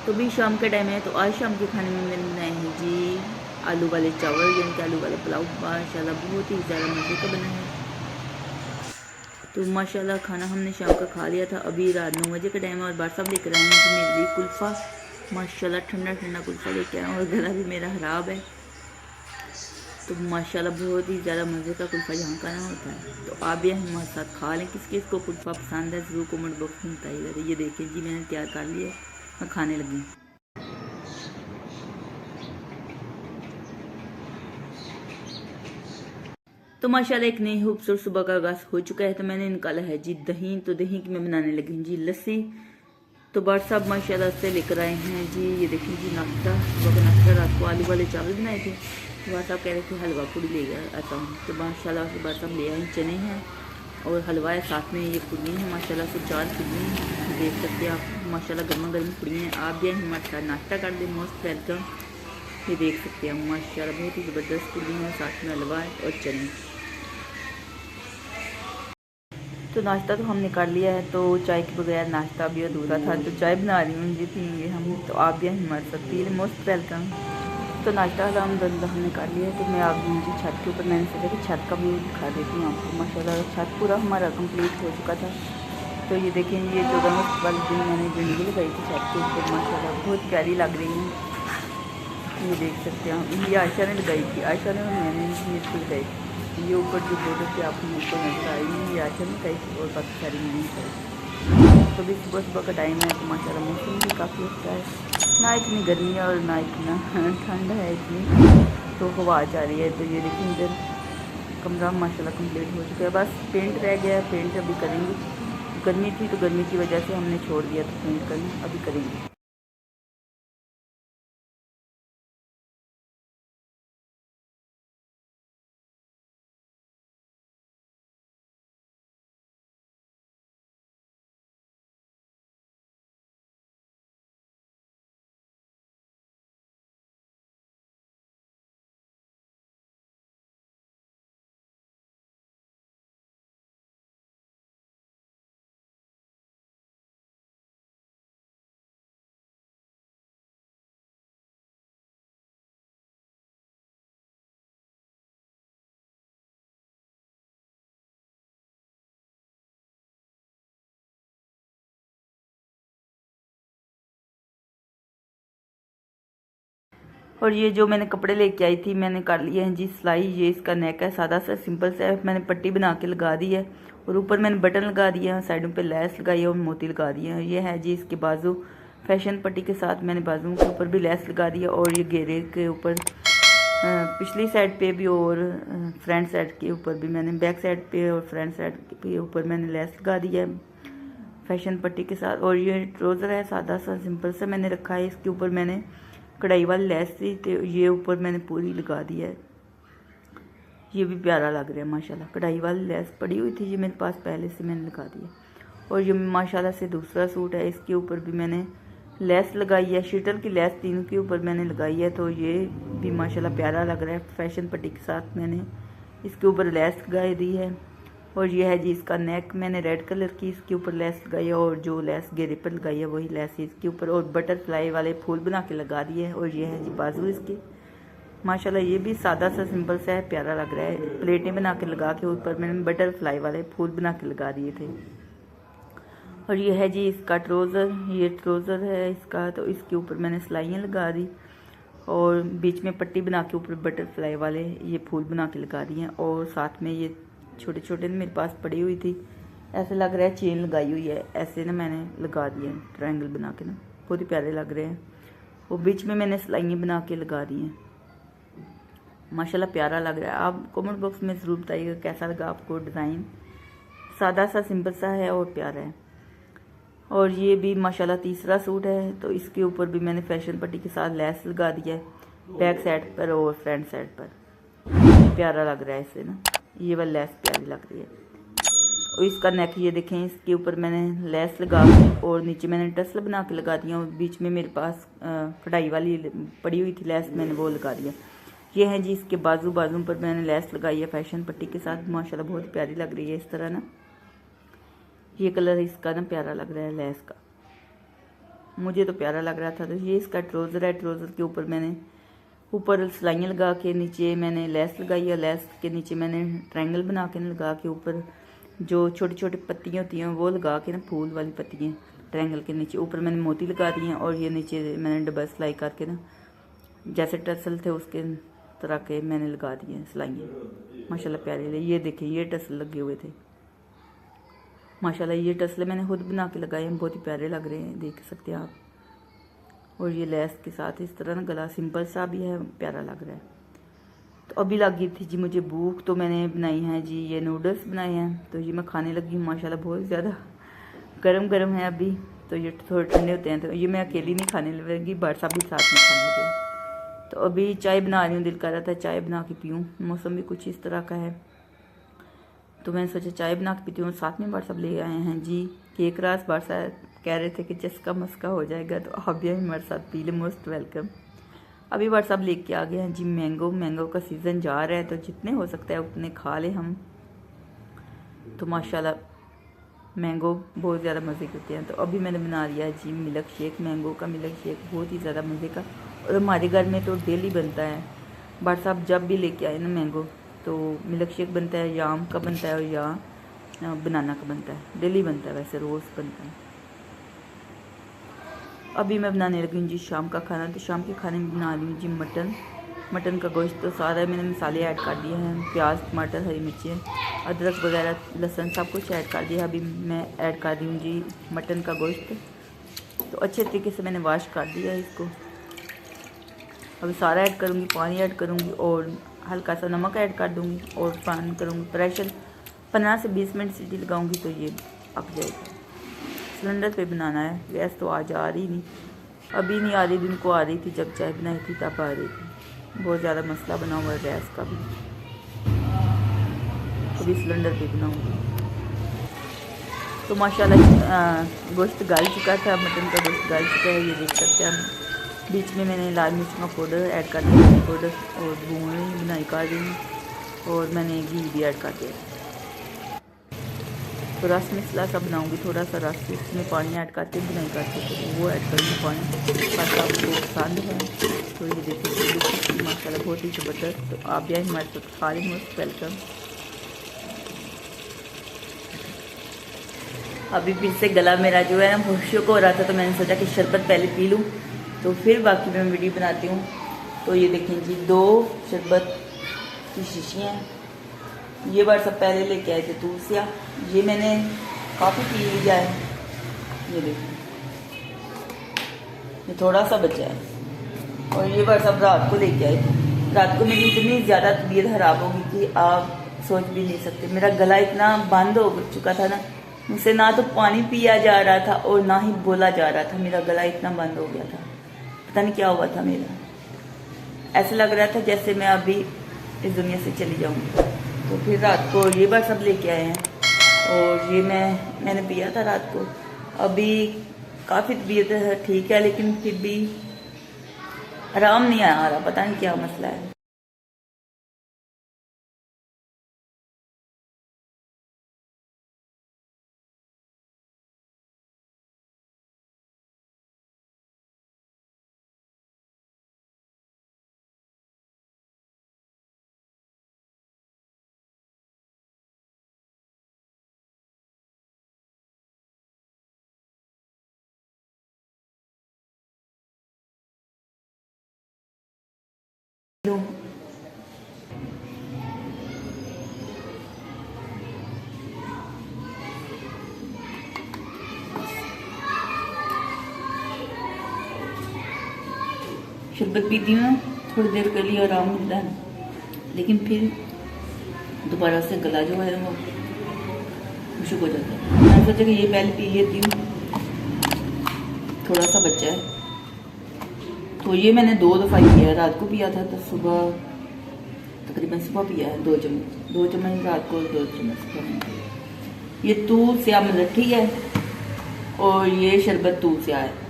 तो भी शाम का टाइम है। तो आज शाम के खाने में मैंने बनाए हैं जी आलू वाले चावल, यानी कि आलू वाला पुलाव। माशाल्लाह बहुत ही ज़्यादा मज़े का बना है। तो माशाल्लाह खाना हमने शाम का खा लिया था। अभी रात 9 बजे का टाइम है और बाहर सब लेकर आए हैं कि मेरे लिए कुल्फ़ा, माशाल्लाह ठंडा ठंडा कुल्फ़ा लेके आए और गला भी मेरा ख़राब है। तो माशाल्लाह बहुत ही ज़्यादा मज़े का कुल्फ़ा यहाँ का ना होता है। तो आप भी हमारे साथ खा लें। किस किस को कुल्फ़ा पसंद है ज़रूर कमेंट बॉक्स में बताइएगा। ये देखिए जी मैंने तैयार कर लिया, मैं खाने लगी। तो माशाल्लाह एक नई खूबसूरत सुबह का आगाज़ हो चुका है। तो मैंने निकाला है जी दही। तो दही की मैं बनाने लगी हूँ जी लस्सी। तो बाट साहब माशाल्लाह से लेकर आए हैं जी, ये देखिए जी नाश्ता, सुबह का नाश्ता। रात को आलू वाले चावल बनाए थे। तो बाट साहब कह रहे थे हलवा पूड़ी ले आता हूँ। तो माशाल्लाह से बाट साहब ले आए चने हैं और हलवा है, साथ में ये पूड़ी है माशाल्लाह से 4 पूड़ी हैं, देख सकते हैं आप। माशाल्लाह गर्मा गर्म पूड़ी हैं। आप भी हमारे साथ नाश्ता कर दें, मोस्ट वेलकम। ये देख सकते हैं माशाल्लाह बहुत ही ज़बरदस्त पूड़ी है, साथ में हलवा है और चने। तो नाश्ता तो हमने कर लिया है। तो चाय के बगैर नाश्ता भी अधूरा था। तो चाय बना रही हूँ जी, पियेंगे हम। तो आप भी हमारे साथ पी लें, मोस्ट वेलकम। तो नाश्ता अल्हम्दुलिल्लाह हमने कर लिया है। तो मैं आ गई हूँ जी छत के ऊपर। मैंने सोचा कि छत का व्यू दिखा देती हूँ आपको। माशाल्लाह छत पूरा हमारा कंप्लीट हो चुका था। तो ये देखें, ये 14 अगस्त वाले दिन मैंने भिंडी लगाई थी छत के ऊपर। माशाल्लाह बहुत प्यारी लग रही है। ये देख सकते हैं, ये आयशा ने लगाई थी, आयशा ने मैंने मिर्च लगाई थी। ये ऊपर जो बॉर्डर पे आपको मुझको नजर आई है, ये आयशा ने लगाई थी और बाकी सारी मैंने लगाई। तो भी सुबह सुबह का टाइम है। तो माशाल्लाह मौसम भी काफ़ी अच्छा है, ना इतनी गर्मी है और ना इतना ठंड है इतनी। तो हवा जा रही है। तो ये देखिए इधर कमरा माशाल्लाह कंप्लीट हो चुका है, बस पेंट रह गया है। पेंट अभी करेंगे। गर्मी थी तो गर्मी की वजह से हमने छोड़ दिया था पेंट करना, अभी करेंगे। और ये जो मैंने कपड़े लेके आई थी मैंने कर लिए हैं जी सिलाई। ये इसका नेक है, सादा सा सिंपल सा है। मैंने पट्टी बना के लगा दी है और ऊपर मैंने बटन लगा दिए हैं, साइडों पे लेस लगाई है और मोती लगा दिए हैं। ये है जी इसके बाजू, फैशन पट्टी के साथ मैंने बाजू के ऊपर भी लेस लगा दी है। और ये घेरे के ऊपर पिछली साइड पे भी और फ्रंट साइड के ऊपर भी मैंने, बैक साइड पे और फ्रंट साइड के ऊपर मैंने लेस लगा दी है फैशन पट्टी के साथ। और ये ट्राउज़र है, सादा सा सिंपल सा मैंने रखा है। इसके ऊपर मैंने कढ़ाई वाली लेस थी तो ये ऊपर मैंने पूरी लगा दी है। ये भी प्यारा लग रहा है माशाल्लाह। कढ़ाई वाली लेस पड़ी हुई थी, ये मेरे पास पहले से मैंने लगा दी है। और ये माशाल्लाह से दूसरा सूट है, इसके ऊपर भी मैंने लेस लगाई है। शीटल की लेस तीनों के ऊपर मैंने लगाई है। तो ये भी माशाल्लाह प्यारा लग रहा है। फैशन पट्टी के साथ मैंने इसके ऊपर लेस लगाई दी है। और ये है जी इसका नेक, मैंने रेड कलर की इसके ऊपर लेस लगाई है और जो लेस घेरे पर लगाई है वही लेस इसके ऊपर, और बटरफ्लाई वाले फूल बना के लगा दिए है। और ये है जी बाजू इसके। माशाल्लाह ये भी सादा सा सिंपल सा है, प्यारा लग रहा है। प्लेटें बना के लगा के ऊपर मैंने बटरफ्लाई वाले फूल बना के लगा दिए थे। और ये है जी इसका ट्राउज़र, ये ट्राउज़र है इसका। तो इसके ऊपर मैंने सिलाइयाँ लगा दी और बीच में पट्टी बना के ऊपर बटरफ्लाई वाले ये फूल बना के लगा दिए हैं। और साथ में ये छोटे छोटे मेरे पास पड़ी हुई थी, ऐसे लग रहा है चेन लगाई हुई है, ऐसे ना मैंने लगा दिए ट्रायंगल बना के ना, बहुत ही प्यारे लग रहे हैं। वो बीच में मैंने सिलाइयाँ बना के लगा दी हैं। माशाल्लाह प्यारा लग रहा है। आप कमेंट बॉक्स में ज़रूर बताइएगा कैसा लगा आपको डिज़ाइन। सादा सा सिंपल सा है और प्यारा है। और ये भी माशाल्लाह तीसरा सूट है। तो इसके ऊपर भी मैंने फैशन पट्टी के साथ लेस लगा दिया है, बैक साइड पर और फ्रंट साइड पर। प्यारा लग रहा है इससे ना, ये वाली लेस प्यारी लग रही है। और इसका नेक ये देखें, इसके ऊपर मैंने लेस लगा और नीचे मैंने टसल बना के लगा दिया और बीच में मेरे पास कढ़ाई वाली पड़ी हुई थी लेस, मैंने वो लगा दिया। ये है जी इसके बाजू, बाजू पर मैंने लेस लगाई है फैशन पट्टी के साथ। माशाल्लाह बहुत प्यारी लग रही है इस तरह ना। ये कलर इसका ना प्यारा लग रहा है लेस का, मुझे तो प्यारा लग रहा था। तो ये इसका ट्राउज़र है। ट्राउज़र के ऊपर मैंने ऊपर सिलाइयाँ लगा के नीचे मैंने लेस लगाई है। लेस के नीचे मैंने ट्रायंगल बना के लगा के ऊपर जो छोटी छोटी पत्तियाँ होती हैं वो लगा के ना, फूल वाली पत्तियाँ ट्रायंगल के नीचे ऊपर मैंने मोती लगा दिए हैं। और ये नीचे मैंने डबल सिलाई करके ना, जैसे टसल थे उसके तरह के मैंने लगा दिए हैं सिलाइयाँ। माशाल्लाह प्यारे लगे। ये देखें, ये टसल लगे हुए थे माशाल्लाह। ये टसले मैंने खुद बना के लगाए हैं, बहुत ही प्यारे लग रहे हैं, देख सकते हैं आप। और ये लेस के साथ इस तरह ना गला सिंपल सा भी है, प्यारा लग रहा है। तो अभी लगी थी जी मुझे भूख, तो मैंने बनाई है जी ये नूडल्स बनाए हैं। तो ये मैं खाने लगी हूँ। माशाल्लाह बहुत ज़्यादा गरम गरम है अभी, तो ये थोड़े ठंडे होते हैं। तो ये मैं अकेली नहीं खाने लगी, बरसा भी साथ में खाने लगे। तो अभी चाय बना रही हूँ, दिल कर रहा था चाय बना के पीऊँ। मौसम भी कुछ इस तरह का है, तो मैंने सोचा चाय बना के पीती हूँ। साथ में बार ले आए हैं जी केक रास। बार कह रहे थे कि चस्का मस्का हो जाएगा, तो आप भी हमारे साथ पी ले, मोस्ट वेलकम। अभी बार साहब लेके आ गए हैं जी मैंगो का सीज़न जा रहा है, तो जितने हो सकता है उतने खा ले हम। तो माशाल्लाह मैंगो बहुत ज़्यादा मज़े के होते हैं। तो अभी मैंने बना लिया है जी मिल्क शेक, मैंगो का मिल्क शेक, बहुत ही ज़्यादा मज़े का। और हमारे घर में तो डेली बनता है। बार साहब जब भी लेके आए ना मैंगो, तो मिल्क शेक बनता है, या आम का बनता है, और या बनाना का बनता है। डेली बनता है, वैसे रोज़ बनता है। अभी मैं बनाने लगी हूँ जी शाम का खाना। तो शाम के खाने में बना रही हूँ जी मटन का गोश्त। तो सारा मैंने मसाले ऐड कर दिए हैं, प्याज, टमाटर, हरी मिर्चें, अदरक वगैरह, लहसुन, सब कुछ ऐड कर दिया। अभी मैं ऐड कर दी हूँ जी मटन का गोश्त। तो अच्छे तरीके से मैंने वॉश कर दिया है इसको। अभी सारा ऐड करूँगी, पानी ऐड करूँगी और हल्का सा नमक ऐड कर दूँगी और पानी करूँगी प्रेशर। 15 से 20 मिनट सीटी लगाऊँगी तो ये पक जाएगा। सिलेंडर पे बनाना है, गैस तो आज आ रही नहीं, अभी नहीं आ रही, दिन को आ रही थी जब चाय बनाई थी तब आ रही थी। बहुत ज़्यादा मसला बना हुआ है गैस का भी। अभी सिलेंडर पे बनाऊँगी। तो माशाल्लाह गोश्त गल चुका था, मटन का गोश्त गल चुका है, ये देख सकते हैं हम। बीच में मैंने लाल मिर्च का पाउडर ऐड कर दिया, पाउडर, और भूनी बनाई कर दी, और मैंने घी भी ऐड कर दिया। तो रस मिसला सा बनाऊंगी, थोड़ा सा रस, इसमें पानी ऐड करके बनाई करके, तो वो ऐड करूँगी पानी, बस आपको पसंद है। तो ये देखिए माशाल्लाह बहुत ही ज़बरदस्त। तो आप भी हमारे साथ खा रहे मोस्ट वेलकम। अभी फिर से गला मेरा जो है ना खुशियों को हो रहा था, तो मैंने सोचा कि शरबत पहले पी लूँ, तो फिर बाकी मैं वीडियो बनाती हूँ। तो ये देखें जी 2 शरबत की शीशियाँ हैं। ये बार सब पहले लेके आए थे तुलसिया, ये मैंने काफ़ी पी लिया है। ये देखिए ये थोड़ा सा बचा है। और ये बार सब रात को लेके आए थे। रात को मेरी इतनी ज़्यादा तबीयत ख़राब होगी कि आप सोच भी नहीं सकते। मेरा गला इतना बंद हो चुका था ना, मुझसे ना तो पानी पिया जा रहा था और ना ही बोला जा रहा था। मेरा गला इतना बंद हो गया था, पता नहीं क्या हुआ था मेरा। ऐसा लग रहा था जैसे मैं अभी इस दुनिया से चली जाऊंगी। तो फिर रात को ये बार सब लेके आए हैं, और ये मैंने पिया था रात को। अभी काफ़ी तबीयत ठीक है, लेकिन फिर भी आराम नहीं आ रहा, पता नहीं क्या मसला है। शरबत पीती हूँ थोड़ी देर के लिए आराम मिलता है, लेकिन फिर दोबारा से गला जो है वो खुशक हो जाता है। मैंने सोचा कि ये पहले पी लेती हूँ, थोड़ा सा बच्चा है। तो ये मैंने 2 दफ़ा पिया है, रात को पिया था, तो सुबह तकरीबन सुबह पिया है 2 चम्मच रात को, 2 चम्मच सुबह। ये तूल से मलट्ठी है और ये शरबत तूल से है।